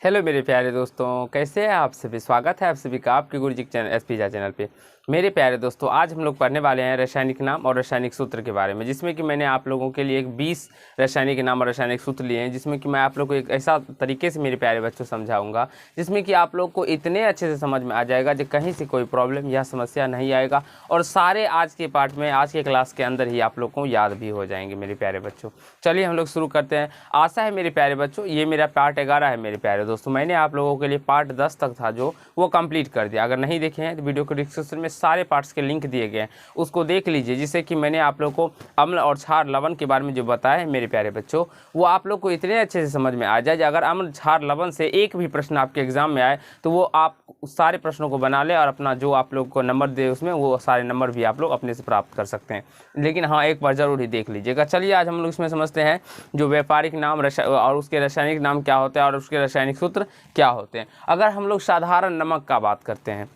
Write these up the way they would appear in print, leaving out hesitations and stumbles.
Hello मेरे प्यारे दोस्तों, कैसे हैं आप सभी। स्वागत है आप सभी का आपके गुरुजी चैनल एसपी झा चैनल पे। मेरे प्यारे दोस्तों, आज हम लोग पढ़ने वाले हैं रासायनिक नाम और रासायनिक सूत्र के बारे में, जिसमें कि मैंने आप लोगों के लिए 20 रासायनिक नाम और रासायनिक सूत्र लिए हैं, जिसमें कि मैं आप लोग को एक ऐसा तरीके से मेरे प्यारे बच्चों समझाऊंगा जिसमें कि आप लोग को इतने अच्छे से समझ में आ जाएगा जो कहीं से कोई प्रॉब्लम या समस्या नहीं आएगा, और सारे आज के पार्ट में आज के क्लास के अंदर ही आप लोग को याद भी हो जाएंगे मेरे प्यारे बच्चों। चलिए हम लोग शुरू करते हैं। आशा है मेरे प्यारे बच्चों, ये मेरा पार्ट 11 है मेरे प्यारे दोस्तों। मैंने आप लोगों के लिए पार्ट 10 तक था जो वो कंप्लीट कर दिया। अगर नहीं देखे हैं तो वीडियो के डिस्क्रिप्शन में सारे पार्ट्स के लिंक दिए गए हैं, उसको देख लीजिए, जिससे कि मैंने आप लोगों को अम्ल और क्षार लवण के बारे में जो बताया है मेरे प्यारे बच्चों, वो आप लोग को इतने अच्छे से समझ में आ जाए। अगर अम्ल क्षार लवण से एक भी प्रश्न आपके एग्जाम में आए तो वो आप उस सारे प्रश्नों को बना ले और अपना जो आप लोग को नंबर दे उसमें वो सारे नंबर भी आप लोग अपने से प्राप्त कर सकते हैं। लेकिन हाँ, एक बार जरूर ही देख लीजिएगा। चलिए आज हम लोग इसमें समझते हैं जो व्यापारिक नाम और उसके रासायनिक नाम क्या होते हैं और उसके रासायनिक सूत्र क्या होते हैं। अगर हम लोग साधारण नमक का बात करते हैं,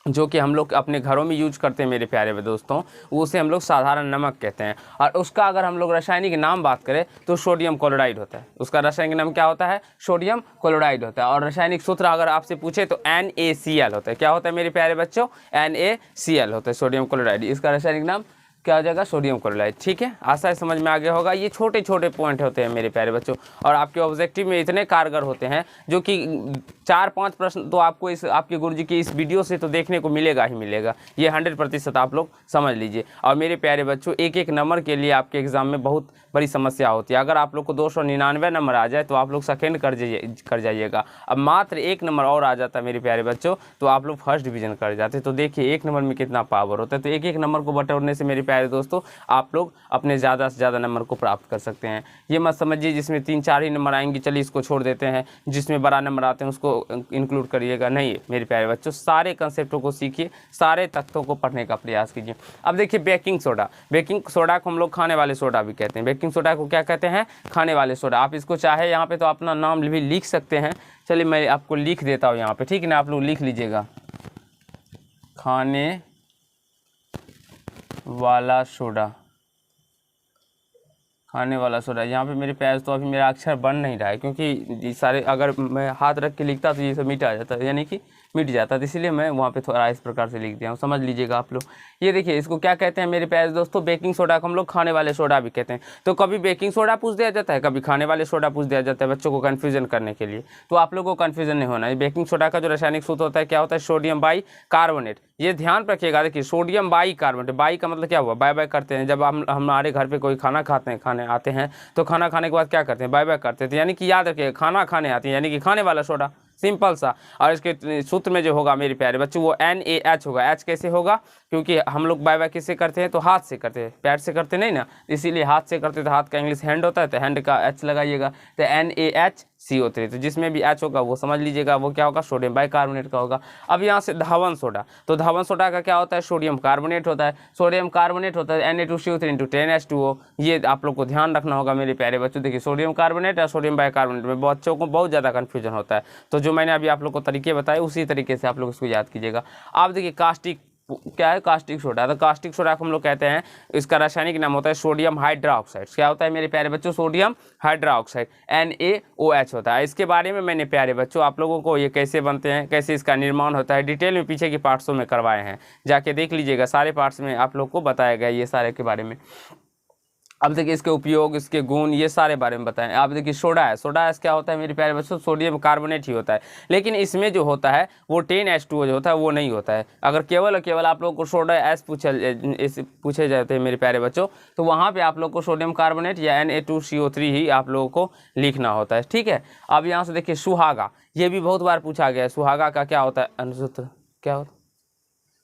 जो कि हम लोग अपने घरों में यूज करते हैं मेरे प्यारे दोस्तों, उसे हम लोग साधारण नमक कहते हैं। और उसका अगर हम लोग रासायनिक नाम बात करें तो सोडियम क्लोराइड होता है। उसका रासायनिक नाम क्या होता है? सोडियम क्लोराइड होता है। और रासायनिक सूत्र अगर आपसे पूछे तो NaCl होता है। क्या होता है मेरे प्यारे बच्चों? NaCl होता है सोडियम क्लोराइड। इसका रासायनिक नाम क्या हो जाएगा? Sodium chloride. ठीक है, आशा है समझ में आ गया होगा। ये छोटे छोटे पॉइंट होते हैं मेरे प्यारे बच्चों, और आपके ऑब्जेक्टिव में इतने कारगर होते हैं जो कि 4-5 प्रश्न तो आपको इस आपके गुरुजी की इस वीडियो से तो देखने को मिलेगा ही मिलेगा। ये 100% आप लोग समझ लीजिए। और मेरे प्यारे बच्चों, एक एक नंबर के लिए आपके एग्जाम में बहुत बड़ी समस्या होती है। अगर आप लोग को 299 नंबर आ जाए तो आप लोग सेकेंड कर जाइएगा। अब मात्र एक नंबर और आ जाता है मेरे प्यारे बच्चों तो आप लोग फर्स्ट डिवीजन कर जाते। तो देखिए एक नंबर में कितना पावर होता है। तो एक एक नंबर को बटोरने से मेरे प्यारे दोस्तों आप लोग अपने ज़्यादा से ज़्यादा नंबर को प्राप्त कर सकते हैं। ये मत समझिए जिसमें 3-4 ही नंबर आएंगे चलिए इसको छोड़ देते हैं, जिसमें बड़ा नंबर आते हैं उसको इंक्लूड करिएगा। नहीं मेरे प्यारे बच्चों, सारे कंसेप्टों को सीखिए, सारे तथ्यों को पढ़ने का प्रयास कीजिए। अब देखिए बेकिंग सोडा। बेकिंग सोडा को हम लोग खाने वाले सोडा भी कहते हैं। बेकिंग सोडा को क्या कहते हैं? खाने वाले सोडा। आप इसको चाहे यहाँ पे तो अपना नाम भी लिख सकते हैं। चलिए मैं आपको लिख देता हूँ यहाँ पे, ठीक है ना? आप लोग लिख लीजिएगा खाने वाला सोडा। खाने वाला सोडा। यहाँ पे मेरे प्याज तो अभी मेरा अक्षर बन नहीं रहा है, क्योंकि ये सारे अगर मैं हाथ रख के लिखता तो ये सब मिट आ जाता, यानी कि मिट जाता, तो इसलिए मैं वहाँ पे थोड़ा इस प्रकार से लिख दिया हूँ। समझ लीजिएगा आप लोग। ये देखिए इसको क्या कहते हैं मेरे प्यारे दोस्तों? बेकिंग सोडा को हम लोग खाने वाले सोडा भी कहते हैं। तो कभी बेकिंग सोडा पूछ दिया जाता है, कभी खाने वाले सोडा पूछ दिया जाता है बच्चों को कन्फ्यूजन करने के लिए। तो आप लोगों को कन्फ्यूजन नहीं होना है। बेकिंग सोडा का जो रासायनिक सूत्र होता है क्या होता है? Sodium by carbonate. ये ध्यान रखिएगा। देखिए सोडियम बाई कार्बोनेट, बाई का मतलब क्या हुआ? बाय बाय करते हैं। जब हम हमारे घर पे कोई खाना खाते हैं, खाने आते हैं तो खाना खाने के बाद क्या करते हैं? बाय बाय करते थे, यानी कि याद रखिए खाना खाने आते हैं, यानी कि खाने वाला सोडा। सिंपल सा। और इसके सूत्र में जो होगा मेरे प्यारे बच्चों वो NaH होगा। H कैसे होगा? क्योंकि हम लोग बाय बाय किससे करते हैं? तो हाथ से करते हैं, पैर से करते नहीं ना, इसीलिए हाथ से करते। तो हाथ का इंग्लिश हैंड होता है, तो हैंड का H लगाइएगा, तो NaHCO3। तो जिसमें भी H होगा वो समझ लीजिएगा वो क्या होगा? सोडियम बाइकार्बोनेट का होगा। अब यहाँ से धावन सोडा। तो धावन सोडा का क्या होता है? सोडियम कार्बोनेट होता है। सोडियम कार्बोनेट होता है Na2CO3 × 10H2O। ये आप लोग को ध्यान रखना होगा मेरे प्यारे बच्चों। देखिए सोडियम कार्बोनेट और सोडियम बाइकार्बोनेट में बच्चों को बहुत ज़्यादा कन्फ्यूजन होता है। तो जो मैंने अभी आप लोग को तरीके बताए उसी तरीके से आप लोग इसको याद कीजिएगा। आप देखिए कास्टिक क्या है? Caustic soda. तो कास्टिक सोडा को हम लोग कहते हैं, इसका रासायनिक नाम होता है सोडियम हाइड्रोक्साइड। क्या होता है मेरे प्यारे बच्चों? सोडियम हाइड्रोक्साइड, NaOH होता है। इसके बारे में मैंने प्यारे बच्चों आप लोगों को ये कैसे बनते हैं, कैसे इसका निर्माण होता है, डिटेल में पीछे के पार्ट्सों में करवाए हैं, जाके देख लीजिएगा। सारे पार्ट्स में आप लोग को बताया गया ये सारे के बारे में। अब देखिए इसके उपयोग, इसके गुण, ये सारे बारे में बताएं। आप देखिए सोडा है। सोडा क्या होता है मेरे प्यारे बच्चों? सोडियम कार्बोनेट ही होता है, लेकिन इसमें जो होता है वो 10H2O जो होता है वो नहीं होता है। अगर केवल और केवल आप लोग को सोडा एस पूछे जाते हैं मेरे प्यारे बच्चों, तो वहाँ पे आप लोग को सोडियम कार्बोनेट या Na2CO3 ही आप लोगों को लिखना होता है। ठीक है। अब यहाँ से देखिए सुहागा। ये भी बहुत बार पूछा गया है। सुहागा का क्या होता है अनुसूत्र? क्या होता है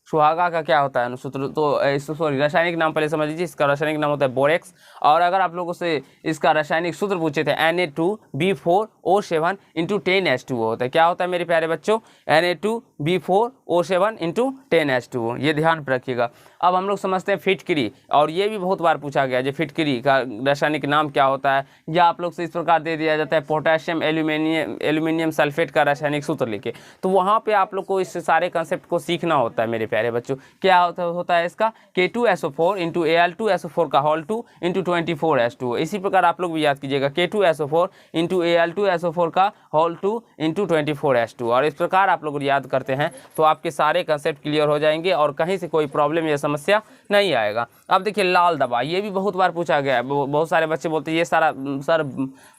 सुहागा का? क्या होता है अनुसूत्र? तो सॉरी, रासायनिक नाम पहले समझ लीजिए। इसका रासायनिक नाम होता है बोरेक्स। और अगर आप लोगों से इसका रासायनिक सूत्र पूछे थे Na2B4O7 × 10H2O होता है। क्या होता है मेरे प्यारे बच्चों? Na2B4 O7 इंटू 10H2O, ये ध्यान रखिएगा। अब हम लोग समझते हैं फिटकरी, और ये भी बहुत बार पूछा गया जो फिटकरी का रासायनिक नाम क्या होता है, या आप लोग से इस प्रकार दे दिया जाता है पोटेशियम एल्यूमिनियम सल्फेट का रासायनिक सूत्र लिखे, तो वहाँ पे आप लोग को इस सारे कंसेप्ट को सीखना होता है मेरे प्यारे बच्चों। क्या होता है इसका, K2SO4 इंटू Al2SO4 का होल 2 इंटू 24H2O। इसी प्रकार आप लोग भी याद कीजिएगा K2SO4 इंटू Al2SO4 का होल 2 इंटू 24H2O। और इस प्रकार आप लोग याद करते हैं तो आपके सारे कंसेप्ट क्लियर हो जाएंगे और कहीं से कोई प्रॉब्लम या समस्या नहीं आएगा। अब देखिए लाल दवा, ये भी बहुत बार पूछा गया है। बहुत सारे बच्चे बोलते हैं ये सारा सर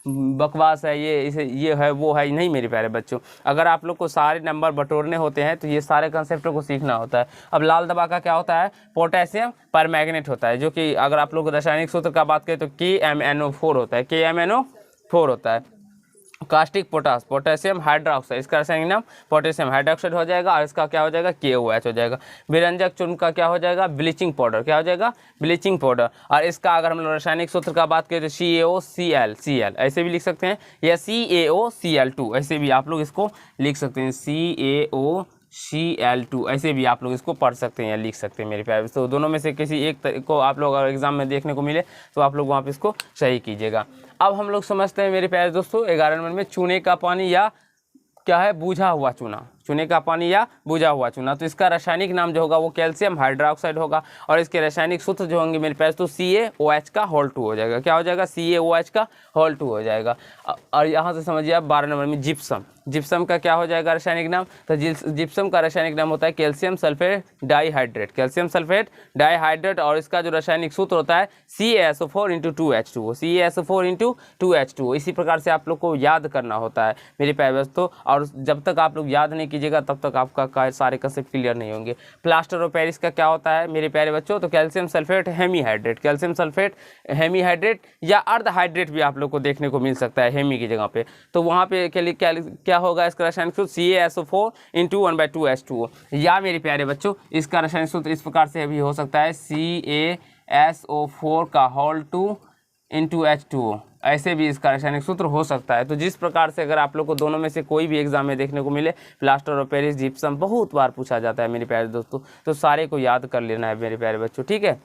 बकवास है, ये है वो है। नहीं मेरे प्यारे बच्चों, अगर आप लोग को सारे नंबर बटोरने होते हैं तो ये सारे कंसेप्टों को सीखना होता है। अब लाल दवा का क्या होता है, पोटेशियम परमैंगनेट होता है, जो कि अगर आप लोग रासायनिक सूत्र का बात करें तो KMNO4 होता है, KMNO4 होता है। कास्टिक पोटास, पोटेशियम हाइड्रोक्साइड, इसका रासायनिक नाम पोटेशियम हाइड्रोक्साइड हो जाएगा, और इसका क्या हो जाएगा, KOH हो जाएगा। विरंजक चूर्ण का क्या हो जाएगा, ब्लीचिंग पाउडर, क्या हो जाएगा, ब्लीचिंग पाउडर। और इसका अगर हम लोग रासायनिक सूत्र का बात करें तो CaOCl ऐसे भी लिख सकते हैं, या CaOCl2 ऐसे भी आप लोग इसको लिख सकते हैं, CaOCl2 ऐसे भी आप लोग इसको पढ़ सकते हैं या लिख सकते हैं मेरे प्यारे। तो दोनों में से किसी एक को आप लोग अगर एग्जाम में देखने को मिले तो आप लोग वहाँ पे इसको सही कीजिएगा। अब हम लोग समझते हैं मेरे प्यारे दोस्तों 11 नंबर में चूने का पानी या क्या है, बूझा हुआ चूना, चूने का पानी या बूझा हुआ चूना। तो इसका रासायनिक नाम जो होगा वो कैल्शियम हाइड्रोक्साइड होगा, और इसके रासायनिक सूत्र जो होंगे मेरे पास तो CaOH का होल 2 हो जाएगा। क्या हो जाएगा, CaOH का होल 2 हो जाएगा। और यहाँ से समझिए आप 12 नंबर में जिप्सम, जिप्सम का क्या हो जाएगा रासायनिक नाम, तो जिप्सम का रासायनिक नाम होता है calcium sulphate dihydrate, calcium sulphate dihydrate. और इसका जो रासायनिक सूत्र होता है CaSO4 into 2H2O, CaSO4 into 2H2O। इसी प्रकार से आप लोग को याद करना होता है मेरे प्यारे दोस्तों, और जब तक आप लोग याद नहीं कीजिएगा तब तक आपका सारे कंसेप्ट क्लियर नहीं होंगे। प्लास्टर ऑफ पेरिस का क्या होता है मेरे प्यारे बच्चों, तो calcium sulphate hemihydrate, calcium sulphate hemihydrate या अर्धहाइड्रेट भी आप लोग को देखने को मिल सकता है हेमी की जगह पे। तो वहाँ पे के लिए क्या होगा इसका रासायनिक सूत्र CaSO4 इंटू 1/2H2O। या मेरे प्यारे बच्चों इसका रासायनिक सूत्र इस प्रकार से भी हो सकता है CaSO4 का होल 2 इंटू H2O, ऐसे भी इसका रासायनिक सूत्र हो सकता है। तो जिस प्रकार से अगर आप लोग को दोनों में से कोई भी एग्जाम में देखने को मिले, प्लास्टर ऑफ पेरिस, जिप्सम बहुत बार पूछा जाता है मेरे प्यारे दोस्तों, तो सारे को याद कर लेना है मेरे प्यारे बच्चों, ठीक है।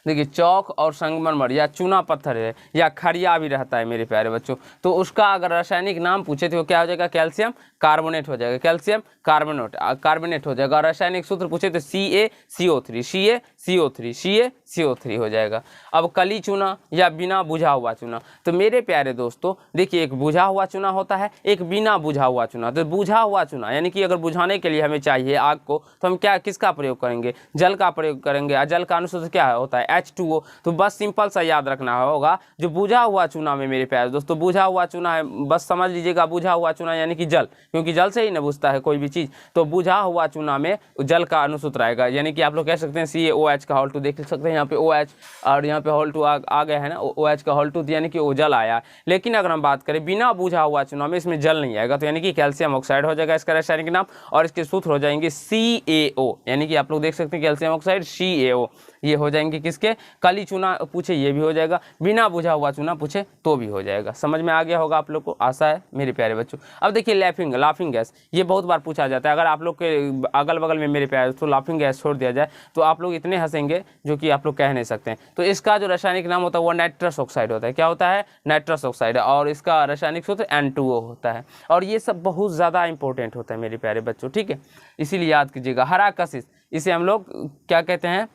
देखिए चौक और संगमरमर या चूना पत्थर है या खड़िया भी रहता है मेरे प्यारे बच्चों, तो उसका अगर रासायनिक नाम पूछे तो क्या हो जाएगा, कैल्शियम कार्बोनेट हो जाएगा, कैल्शियम कार्बोनेट हो जाएगा। और रासायनिक सूत्र पूछे तो CaCO3 हो जाएगा। अब कली चूना या बिना बुझा हुआ चूना, तो मेरे प्यारे दोस्तों देखिए एक बुझा हुआ चूना होता है, एक बिना बुझा हुआ चूना। तो बुझा हुआ चूना यानी कि अगर बुझाने के लिए हमें चाहिए आग को, तो हम किसका प्रयोग करेंगे, जल का प्रयोग करेंगे। और जल का अनुसूत्र क्या होता है, H2O। तो बस सिंपल सा याद रखना होगा, जो बुझा हुआ चूना में मेरे प्यारे दोस्तों, बुझा हुआ चूना है, बस समझ लीजिएगा बुझा हुआ चूना यानी कि जल, क्योंकि जल से ही न बुझता है कोई भी चीज़। तो बुझा हुआ चूना में जल का अनुसूत्र आएगा, यानी कि आप लोग कह सकते हैं CaOH का होल 2, देख सकते हैं यहाँ पे OH और यहाँ पे होल 2 आ गया है ना, OH का होल 2, यानी कि वो जल आया। लेकिन अगर हम बात करें बिना बुझा हुआ चूना में, इसमें जल नहीं आएगा, तो यानी कि कैल्शियम ऑक्साइड हो जाएगा इसका रासायनिक नाम, और इसके सूत्र हो जाएंगे CaO, यानी कि आप लोग देख सकते हैं कैल्शियम ऑक्साइड CaO, ये हो जाएंगे किसके, कली चूना पूछे ये भी हो जाएगा, बिना बुझा हुआ चूना पूछे तो भी हो जाएगा। समझ में आ गया होगा आप लोग को, आशा है मेरे प्यारे बच्चों। अब देखिए लाफिंग गैस, ये बहुत बार पूछा जाता है। अगर आप लोग के अगल बगल में मेरे प्यारे तो लाफिंग गैस छोड़ दिया जाए तो आप लोग इतने हंसेंगे जो कि आप लोग कह नहीं सकते हैं। तो इसका जो रासायनिक नाम होता है वो नाइट्रस ऑक्साइड होता है। क्या होता है, नाइट्रस ऑक्साइड, और इसका रासायनिक सूत्र N2O होता है। और ये सब बहुत ज़्यादा इंपॉर्टेंट होता है मेरे प्यारे बच्चों, ठीक है, इसीलिए याद कीजिएगा। हरा कशिश, इसे हम लोग क्या कहते हैं,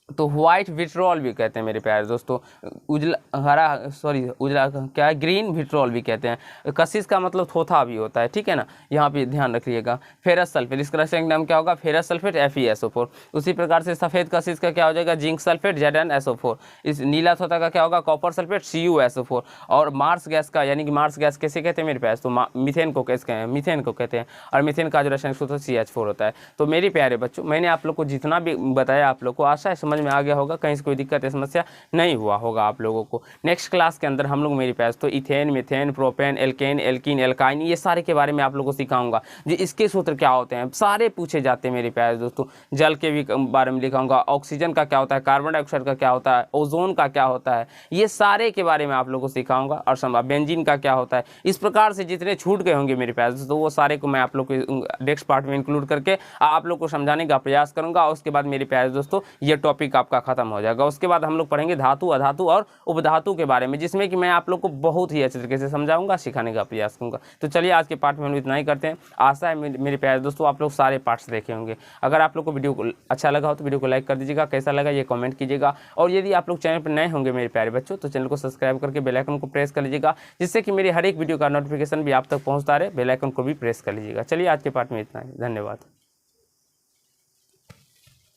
तो व्हाइट विट्रोल भी कहते हैं मेरे प्यारे दोस्तों, उजला क्या है, ग्रीन विट्रोल भी कहते हैं। कशिश का मतलब थोथा भी होता है, ठीक है ना, यहाँ पे ध्यान रखिएगा। फेरस सल्फेट, इसका रासायनिक नाम क्या होगा, फेरस सल्फेट FeSO4। उसी प्रकार से सफ़ेद कशिश का क्या हो जाएगा, जिंक सल्फेट ZnSO4। इस नीला थोथा का क्या होगा, कॉपर सल्फेट CuSO4। और मार्स गैस का, यानी कि मार्स गैस कैसे कहते हैं मेरे पास, तो मीथेन को कैसे कहते हैं, मीथेन को कहते हैं। और मीथेन का जो रासायनिक सूत्र CH4 होता है। तो मेरे प्यारे बच्चों मैंने आप लोग को जितना भी बताया आप लोग को आशा है समझ समझ में आ गया होगा, कहीं से कोई दिक्कत या समस्या नहीं हुआ होगा आप लोगों को। नेक्स्ट क्लास के अंदर हम लोग मेरे पास तो ethane, methane, propane, alkane, alkene, alkyne, ये सारे के बारे में आप लोगों को सिखाऊंगा। जी इसके सूत्र क्या होते हैं सारे पूछे जाते हैं मेरे प्यारे दोस्तों। जल के भी बारे में लिखाऊंगा, ऑक्सीजन का क्या होता है, कार्बन डाइऑक्साइड का क्या होता है, ओजोन का क्या होता है, ये सारे के बारे में आप लोगों को सिखाऊंगा। और बेंजीन का क्या होता है। इस प्रकार से जितने छूट गए होंगे मेरे प्यारे दोस्तों वो सारे को मैं आप लोग को नेक्स्ट पार्ट में इंक्लूड करके आप लोग को समझाने का प्रयास करूंगा। और उसके बाद मेरे प्यारे दोस्तों ये टॉपिक आपका खत्म हो जाएगा। उसके बाद हम लोग पढ़ेंगे धातु, अधातु और उपधातु के बारे में, जिसमें कि मैं आप लोग को बहुत ही अच्छे तरीके से समझाऊंगा, सिखाने का प्रयास करूंगा। तो चलिए आज के पार्ट में हम इतना ही करते हैं। आशा है मेरे प्यारे दोस्तों आप लोग सारे पार्ट्स देखे होंगे। अगर आप लोग को वीडियो को अच्छा लगा हो तो वीडियो को लाइक कर दीजिएगा, कैसा लगा ये कमेंट कीजिएगा। और यदि आप लोग चैनल पर नए होंगे मेरे प्यारे बच्चों तो चैनल को सब्सक्राइब करके बेल आइकन को प्रेस कर लीजिएगा, जिससे कि मेरे हर एक वीडियो का नोटिफिकेशन भी आप तक पहुंचता रहे। बेल आइकन को भी प्रेस कर लीजिएगा। चलिए आज के पार्ट में इतना ही, धन्यवाद।